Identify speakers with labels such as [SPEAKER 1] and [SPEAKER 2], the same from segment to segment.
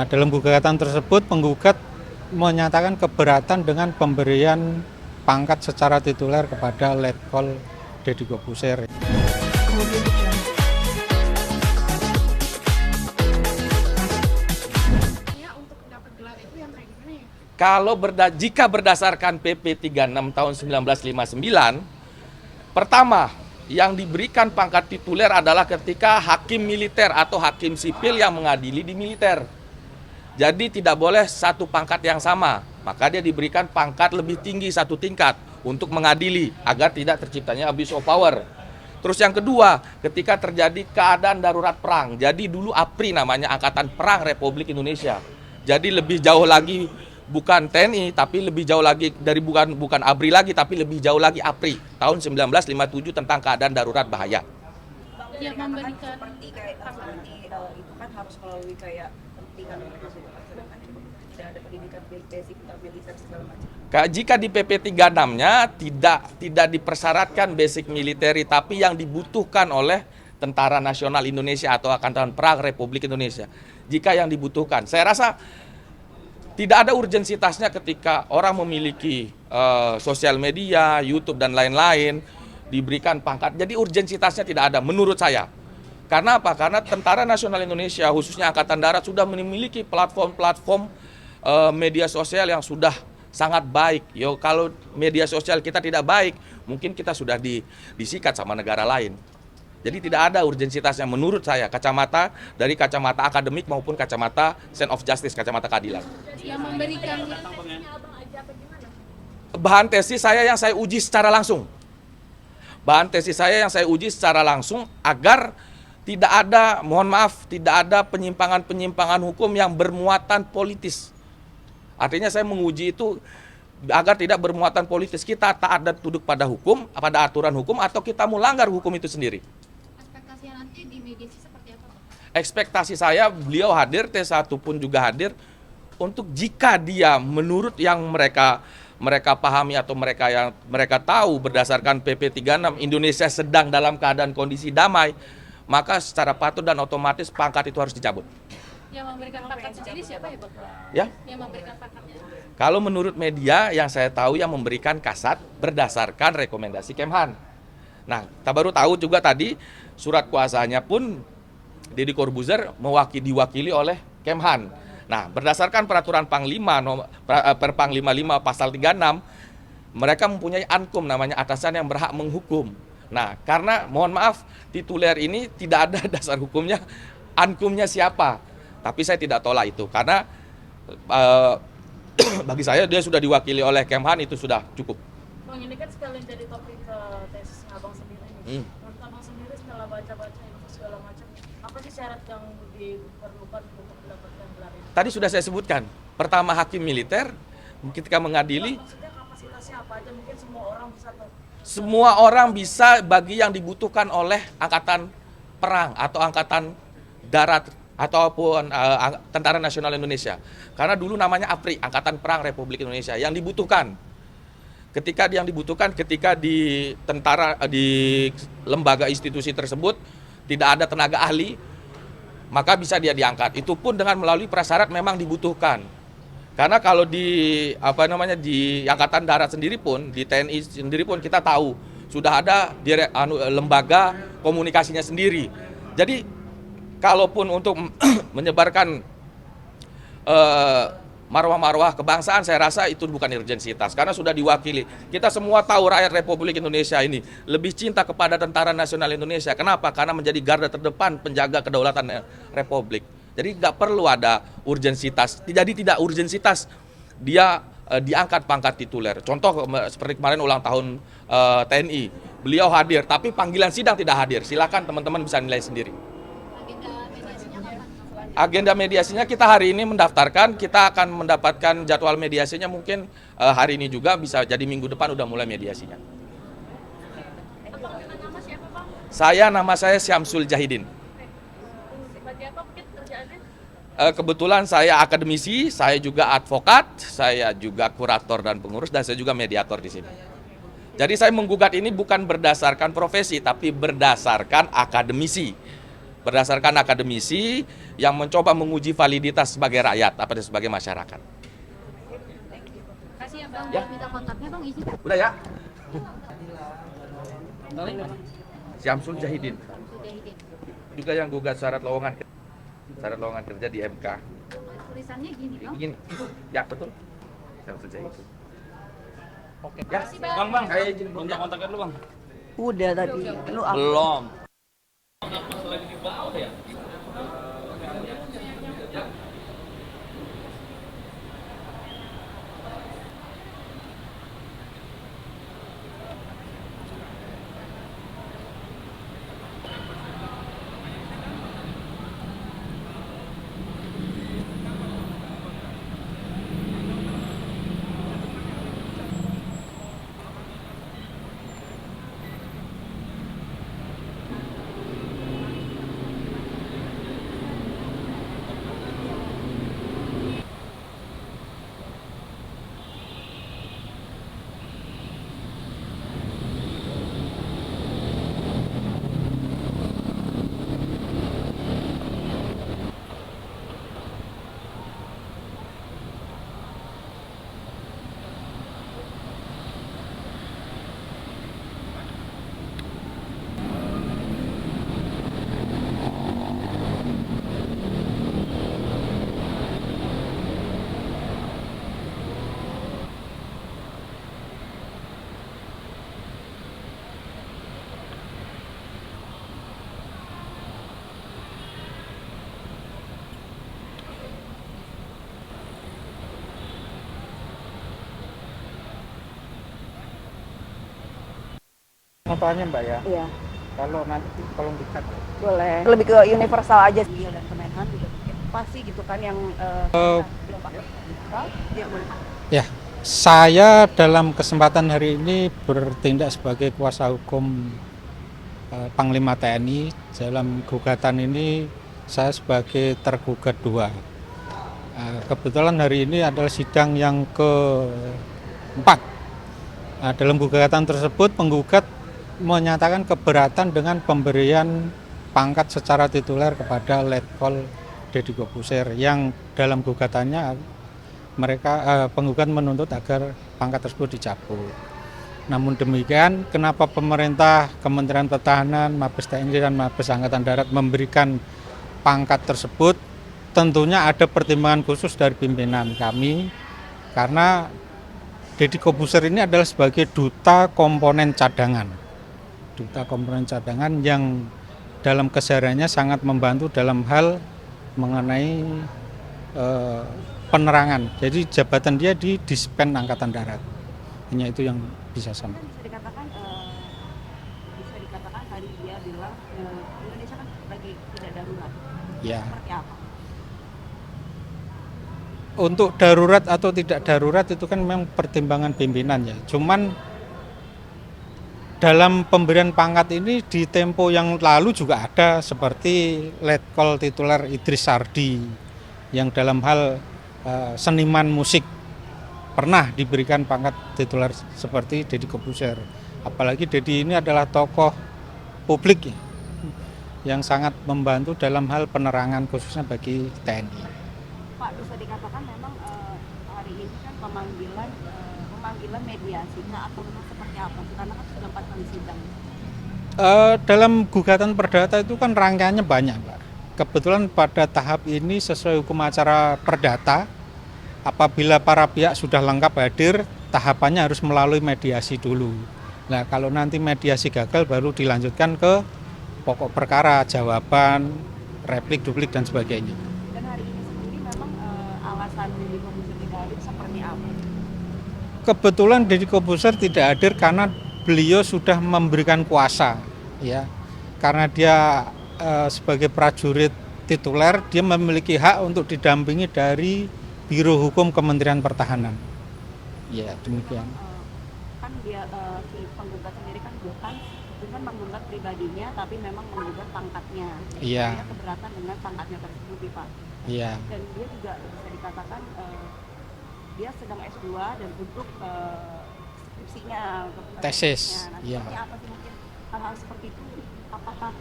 [SPEAKER 1] Nah, dalam gugatan tersebut penggugat menyatakan keberatan dengan pemberian pangkat secara tituler kepada Letkol Deddy Corbuzier.
[SPEAKER 2] Kalau jika berdasarkan PP 36 tahun 1959, pertama yang diberikan pangkat tituler adalah ketika hakim militer atau hakim sipil yang mengadili di militer. Jadi tidak boleh satu pangkat yang sama, maka dia diberikan pangkat lebih tinggi satu tingkat untuk mengadili agar tidak terciptanya abuse of power. Terus yang kedua, ketika terjadi keadaan darurat perang, jadi dulu APRI namanya, Angkatan Perang Republik Indonesia. Jadi lebih jauh lagi bukan TNI, tapi lebih jauh lagi dari bukan ABRI lagi, tapi lebih jauh lagi APRI tahun 1957 tentang keadaan darurat bahaya.
[SPEAKER 3] Ya, memberikan seperti itu kan harus melalui kayak pendidikan mereka sudah sedangkan tidak ada pendidikan basic militer segala macam.
[SPEAKER 2] Jika di PP 36-nya tidak dipersyaratkan basic military, tapi yang dibutuhkan oleh Tentara Nasional Indonesia atau Angkatan Perang Republik Indonesia. Jika yang dibutuhkan, saya rasa tidak ada urgensitasnya ketika orang memiliki sosial media, YouTube dan lain-lain diberikan pangkat. Jadi urgensitasnya tidak ada menurut saya. Karena apa? Karena Tentara Nasional Indonesia khususnya Angkatan Darat sudah memiliki platform-platform media sosial yang sudah sangat baik. Kalau media sosial kita tidak baik, mungkin kita sudah disikat sama negara lain. Jadi tidak ada urgensitasnya menurut saya, dari kacamata akademik maupun kacamata sense of justice, kacamata keadilan.
[SPEAKER 3] Yang memberikan
[SPEAKER 2] bahan tesis saya yang saya uji secara langsung. Agar tidak ada, mohon maaf, tidak ada penyimpangan-penyimpangan hukum yang bermuatan politis. Artinya saya menguji itu agar tidak bermuatan politis. Kita taat dan tunduk pada hukum, pada aturan hukum, atau kita melanggar hukum itu sendiri.
[SPEAKER 3] ekspektasinya nanti di mediasi seperti apa, Pak?
[SPEAKER 2] Ekspektasi saya beliau hadir, T1 pun juga hadir, untuk jika dia menurut yang mereka pahami atau mereka tahu berdasarkan PP 36 Indonesia sedang dalam keadaan kondisi damai, maka secara patut dan otomatis pangkat itu harus dicabut.
[SPEAKER 3] Yang memberikan pangkat sendiri siapa ya, Pak?
[SPEAKER 2] Ya.
[SPEAKER 3] Yang memberikan pangkatnya?
[SPEAKER 2] Kalau menurut media yang saya tahu yang memberikan kasat berdasarkan rekomendasi Kemhan. Nah, kita baru tahu juga tadi surat kuasanya pun Deddy Corbuzier diwakili oleh Kemhan. Nah, berdasarkan peraturan Panglima Perpang 55 pasal 36, mereka mempunyai ankum namanya atasan yang berhak menghukum. Nah, karena mohon maaf tituler ini tidak ada dasar hukumnya, ankumnya siapa. Tapi saya tidak tolak itu karena bagi saya dia sudah diwakili oleh Kemhan, itu sudah cukup.
[SPEAKER 4] Bang, ini kan sekalian jadi topik ke tesisnya Abang sendiri nih. Menurut Abang sendiri setelah baca-baca info segala macam, apa sih syarat yang diperlukan untuk mendapatkan gelar ini?
[SPEAKER 2] Tadi sudah saya sebutkan. Pertama, hakim militer ketika mengadili.
[SPEAKER 4] Maksudnya kapasitasnya apa aja? Mungkin semua orang bisa
[SPEAKER 2] Semua orang bisa bagi yang dibutuhkan oleh Angkatan Perang atau Angkatan Darat ataupun Tentara Nasional Indonesia. Karena dulu namanya APRI, Angkatan Perang Republik Indonesia. Yang dibutuhkan ketika di lembaga institusi tersebut tidak ada tenaga ahli, maka bisa dia diangkat. Itu pun dengan melalui prasyarat memang dibutuhkan. Karena kalau di Angkatan Darat sendiri pun, di TNI sendiri pun kita tahu sudah ada lembaga komunikasinya sendiri. Jadi kalaupun untuk menyebarkan marwah-marwah kebangsaan, saya rasa itu bukan urgensitas karena sudah diwakili. Kita semua tahu rakyat Republik Indonesia ini lebih cinta kepada Tentara Nasional Indonesia. Kenapa? Karena menjadi garda terdepan penjaga kedaulatan Republik. Jadi nggak perlu ada urgensitas. Jadi tidak urgensitas dia diangkat pangkat tituler. Contoh seperti kemarin ulang tahun TNI, beliau hadir, tapi panggilan sidang tidak hadir. Silakan teman-teman bisa nilai sendiri. Agenda mediasinya kita hari ini mendaftarkan, kita akan mendapatkan jadwal mediasinya mungkin hari ini juga, bisa jadi minggu depan udah mulai mediasinya. Nama saya Syamsul Jahidin. Kebetulan saya akademisi, saya juga advokat, saya juga kurator dan pengurus, dan saya juga mediator di sini. Jadi saya menggugat ini bukan berdasarkan profesi, tapi berdasarkan akademisi. berdasarkan akademisi yang mencoba menguji validitas sebagai rakyat atau sebagai masyarakat.
[SPEAKER 5] Kasih ya Bang,
[SPEAKER 2] Ya.
[SPEAKER 5] minta kontaknya Bang, izin.
[SPEAKER 2] Udah ya? Syamsul Jahidin.
[SPEAKER 5] Sudahidin.
[SPEAKER 2] Juga yang gugat syarat lowongan kerja di MK.
[SPEAKER 5] Tulisannya gini Bang.
[SPEAKER 2] Begini. Ya, betul. Syamsul Jahidin.
[SPEAKER 6] Oke.
[SPEAKER 2] Ya,
[SPEAKER 6] Bang,
[SPEAKER 2] saya izin
[SPEAKER 6] kontak-kontaknya dulu Bang.
[SPEAKER 3] Udah tadi. Lu apa?
[SPEAKER 2] belum.
[SPEAKER 1] Fotonya Mbak ya.
[SPEAKER 3] Iya,
[SPEAKER 1] Kalau nanti tolong dikat.
[SPEAKER 3] boleh. Lebih ke universal aja sih dan Kemenhan juga pasti gitu kan yang belum pakai universal. Ya boleh.
[SPEAKER 1] Ya, saya dalam kesempatan hari ini bertindak sebagai kuasa hukum Panglima TNI. Dalam gugatan ini saya sebagai tergugat 2. Kebetulan hari ini adalah sidang yang keempat. Dalam gugatan tersebut penggugat menyatakan keberatan dengan pemberian pangkat secara tituler kepada Letkol Deddy Corbuzier yang dalam gugatannya penggugat menuntut agar pangkat tersebut dicabut. Namun demikian, kenapa pemerintah, Kementerian Pertahanan, Mabes TNI dan Mabes Angkatan Darat memberikan pangkat tersebut? Tentunya ada pertimbangan khusus dari pimpinan kami, karena Deddy Corbuzier ini adalah sebagai duta komponen cadangan. Duta komponen cadangan yang dalam kesehariannya sangat membantu dalam hal mengenai penerangan. Jadi jabatan dia di Dispen Angkatan Darat. Hanya itu yang bisa saya.
[SPEAKER 3] Bisa dikatakan tadi dia bilang Indonesia kan lagi tidak darurat.
[SPEAKER 1] Ya.
[SPEAKER 3] Seperti apa?
[SPEAKER 1] Untuk darurat atau tidak darurat itu kan memang pertimbangan pimpinan ya. Cuman dalam pemberian pangkat ini di tempo yang lalu juga ada seperti Letkol tituler Idris Sardi yang dalam hal seniman musik pernah diberikan pangkat tituler seperti Deddy Corbuzier. Apalagi Deddy ini adalah tokoh publik ya, yang sangat membantu dalam hal penerangan khususnya bagi TNI.
[SPEAKER 3] Pak, bisa dikatakan memang hari ini kan pemanggilan mediasi atau memang seperti apa? Karena kan sudah 4 kali sidang.
[SPEAKER 1] Dalam gugatan perdata itu kan rangkaiannya banyak, Pak. Kebetulan pada tahap ini sesuai hukum acara perdata, apabila para pihak sudah lengkap hadir, tahapannya harus melalui mediasi dulu. Nah, kalau nanti mediasi gagal baru dilanjutkan ke pokok perkara, jawaban, replik, duplik dan sebagainya.
[SPEAKER 3] Dan hari ini sendiri memang alasan Deddy Corbuzier tidak hadir seperti apa?
[SPEAKER 1] Kebetulan Deddy Corbuzier tidak hadir karena beliau sudah memberikan kuasa, ya. Karena dia sebagai prajurit tituler, dia memiliki hak untuk didampingi dari Biro Hukum Kementerian Pertahanan. Ya, demikian.
[SPEAKER 3] Kan dia si penggugat sendiri kan bukan menggugat pribadinya, tapi memang menggugat pangkatnya.
[SPEAKER 1] Iya.
[SPEAKER 3] Dia keberatan dengan pangkatnya tersebut, Pak.
[SPEAKER 1] Iya.
[SPEAKER 3] Dan dia juga bisa dikatakan dia sedang S2 dan untuk skripsinya,
[SPEAKER 1] Tesis.
[SPEAKER 3] Nah,
[SPEAKER 1] Iya.
[SPEAKER 3] seperti apa sih mungkin hal-hal seperti itu? Apakah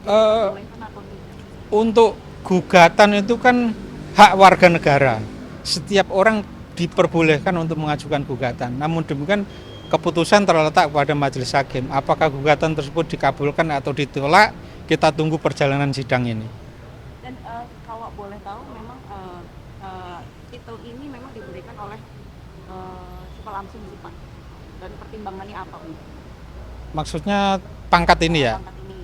[SPEAKER 1] Eh,
[SPEAKER 3] Bolehkan atau tidak?
[SPEAKER 1] untuk gugatan itu kan hak warga negara. Setiap orang diperbolehkan untuk mengajukan gugatan. Namun demikian keputusan terletak pada majelis hakim. Apakah gugatan tersebut dikabulkan atau ditolak, kita tunggu perjalanan sidang ini.
[SPEAKER 3] Dan kalau boleh tahu memang titel ini memang diberikan oleh Sipal Amsum Sipan dan pertimbangannya apa Bu?
[SPEAKER 1] Maksudnya pangkat ini ya.
[SPEAKER 3] Pangkat ini.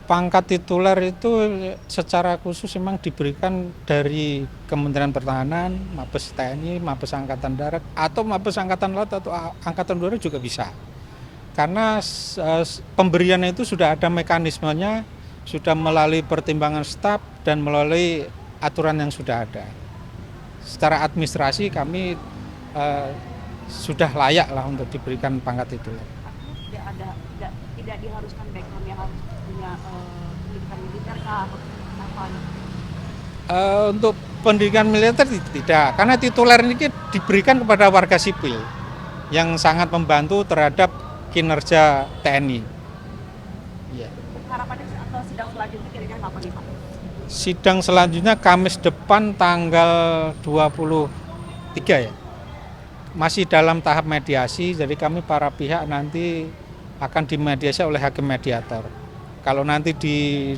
[SPEAKER 1] Pangkat tituler itu secara khusus memang diberikan dari Kementerian Pertahanan, Mabes TNI, Mabes Angkatan Darat, atau Mabes Angkatan Laut atau Angkatan Udara juga bisa. Karena pemberiannya itu sudah ada mekanismenya, sudah melalui pertimbangan staf dan melalui aturan yang sudah ada. Secara administrasi kami sudah layak lah untuk diberikan pangkat tituler.
[SPEAKER 3] Artinya tidak diharuskan background yang harus punya pendidikan militer kah atau apa?
[SPEAKER 1] Untuk pendidikan militer tidak, karena tituler ini diberikan kepada warga sipil yang sangat membantu terhadap kinerja TNI. Ya.
[SPEAKER 3] Harapannya atau sidang selanjutnya kira-kira kapan nih Pak?
[SPEAKER 1] Sidang selanjutnya Kamis depan tanggal 23 ya. Masih dalam tahap mediasi, jadi kami para pihak nanti akan dimediasi oleh hakim mediator. Kalau nanti di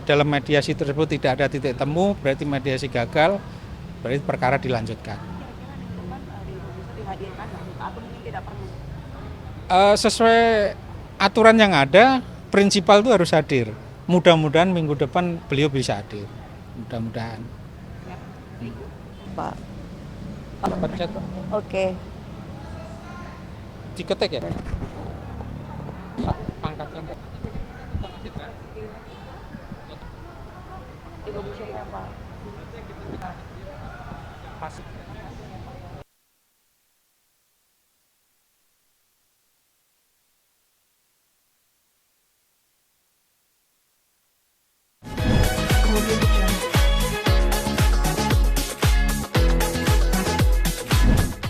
[SPEAKER 1] dalam mediasi tersebut tidak ada titik temu, berarti mediasi gagal, berarti perkara dilanjutkan.
[SPEAKER 3] Kira-kira minggu depan bisa dihadirkan atau mungkin tidak perlu?
[SPEAKER 1] Sesuai aturan yang ada, prinsipal itu harus hadir. Mudah-mudahan minggu depan beliau bisa hadir. Mudah-mudahan.
[SPEAKER 3] Pak.
[SPEAKER 1] Pencet, Pak.
[SPEAKER 3] Oke.
[SPEAKER 1] Diketik ya? Pangkatnya.
[SPEAKER 3] Indonesia ya Pak.
[SPEAKER 1] Pas.